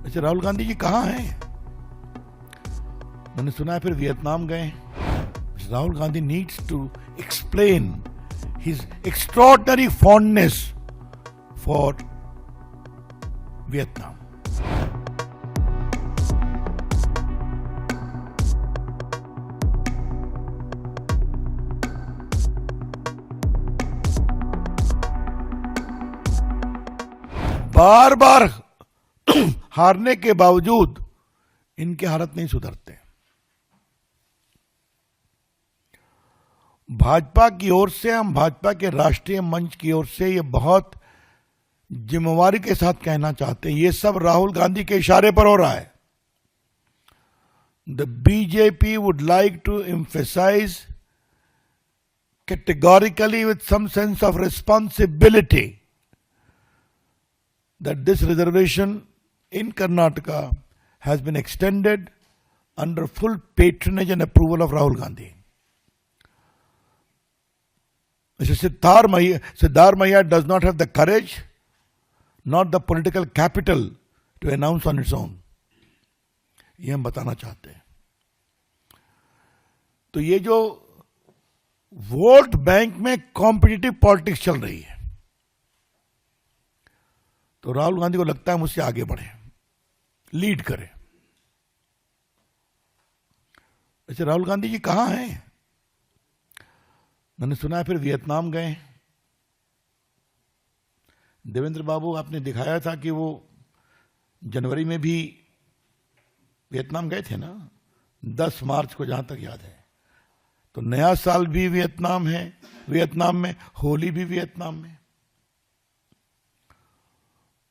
वैसे राहुल गांधी जी कहाँ हैं? मैंने सुना है फिर वियतनाम गए। Rahul Gandhi needs to explain his extraordinary fondness for Vietnam. बार बार हारने के बावजूद इनके हालत नहीं सुधरते। भाजपा की ओर से, हम भाजपा के राष्ट्रीय मंच की ओर से ये बहुत जिम्मेवारी के साथ कहना चाहते हैं, ये सब राहुल गांधी के इशारे पर हो रहा है। The BJP would like to emphasise categorically with some sense of responsibility that this reservation in Karnataka has been extended under full patronage and approval of Rahul Gandhi. Mr. Siddhar Mahia does not have the courage, not the political capital to announce on its own. ये हम बताना चाहते हैं। तो ये जो vote bank में competitive politics चल रही है, तो राहुल गांधी को लगता है मुझसे आगे बढ़े, लीड करे। वैसे राहुल गांधी जी कहाँ हैं? मैंने सुना है फिर वियतनाम गए। देवेंद्र बाबू, आपने दिखाया था कि वो जनवरी में भी वियतनाम गए थे ना, 10 मार्च को, जहां तक याद है। तो नया साल भी वियतनाम है, वियतनाम में होली भी वियतनाम में।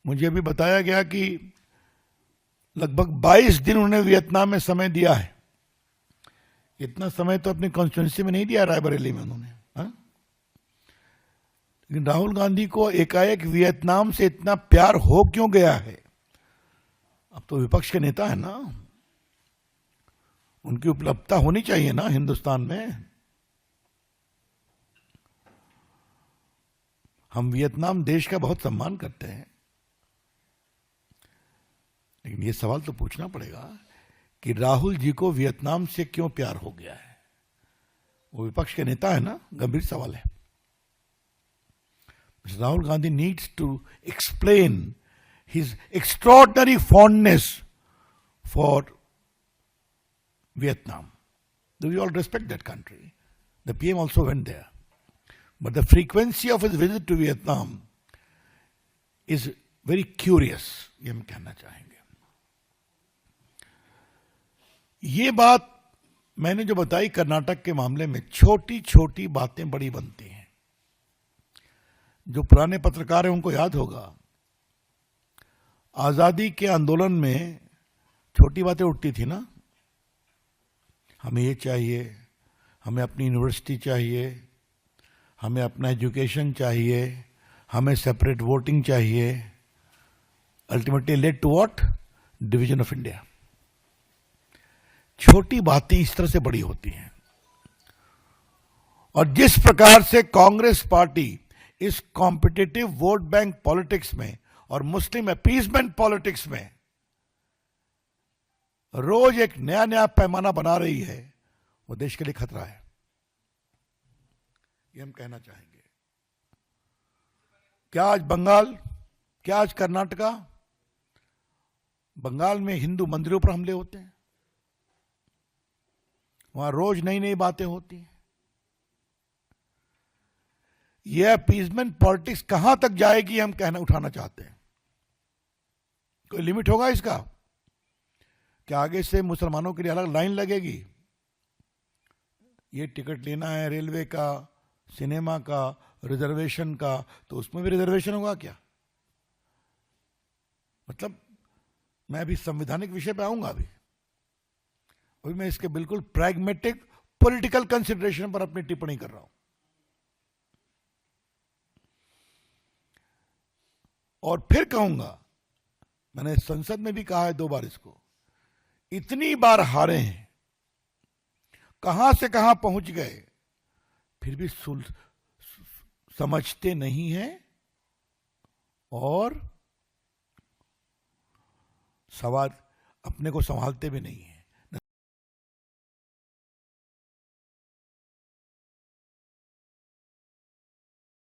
मुझे अभी बताया गया कि लगभग 22 दिन उन्होंने वियतनाम में समय दिया है। इतना समय तो अपनी कॉन्स्टिट्यूंसी में नहीं दिया रायबरेली में उन्होंने। लेकिन राहुल गांधी को एकाएक वियतनाम से इतना प्यार हो क्यों गया है? अब तो विपक्ष के नेता है ना, उनकी उपलब्धता होनी चाहिए ना हिंदुस्तान में। हम वियतनाम देश का बहुत सम्मान करते हैं, लेकिन ये सवाल तो पूछना पड़ेगा कि राहुल जी को वियतनाम से क्यों प्यार हो गया है? वो विपक्ष के नेता है ना, गंभीर सवाल है। Rahul Gandhi needs to explain his extraordinary fondness for Vietnam. We all respect that country. The PM also went there. But the frequency of his visit to Vietnam is very curious, ये हम कहना चाहेंगे। ये बात मैंने जो बताई कर्नाटक के मामले में, छोटी छोटी बातें बड़ी बनती हैं। जो पुराने पत्रकार हैं उनको याद होगा, आजादी के आंदोलन में छोटी बातें उठती थी ना, हमें ये चाहिए, हमें अपनी यूनिवर्सिटी चाहिए, हमें अपना एजुकेशन चाहिए, हमें सेपरेट वोटिंग चाहिए। Ultimately led to what? Division of India. छोटी बातें इस तरह से बड़ी होती हैं। और जिस प्रकार से कांग्रेस पार्टी इस कॉम्पिटिटिव वोट बैंक पॉलिटिक्स में और मुस्लिम अपीसमेंट पॉलिटिक्स में रोज एक नया नया पैमाना बना रही है, वो देश के लिए खतरा है, ये हम कहना चाहेंगे। क्या आज बंगाल, क्या आज कर्नाटका, बंगाल में हिंदू मंदिरों पर हमले होते हैं, वहां रोज नई नई बातें होती हैं। यह अपीसमेंट पॉलिटिक्स कहां तक जाएगी, हम कहना उठाना चाहते हैं। कोई लिमिट होगा इसका? क्या आगे से मुसलमानों के लिए अलग लाइन लगेगी? ये टिकट लेना है रेलवे का, सिनेमा का, रिजर्वेशन का, तो उसमें भी रिजर्वेशन होगा क्या? मतलब मैं अभी संवैधानिक विषय पे आऊंगा, अभी मैं इसके बिल्कुल प्रैग्मेटिक पॉलिटिकल कंसिडरेशन पर अपनी टिप्पणी कर रहा हूं। और फिर कहूंगा, मैंने संसद में भी कहा है 2 बार इसको, इतनी बार हारे हैं, कहां से कहां पहुंच गए, फिर भी समझते नहीं हैं और सवार अपने को संभालते भी नहीं है।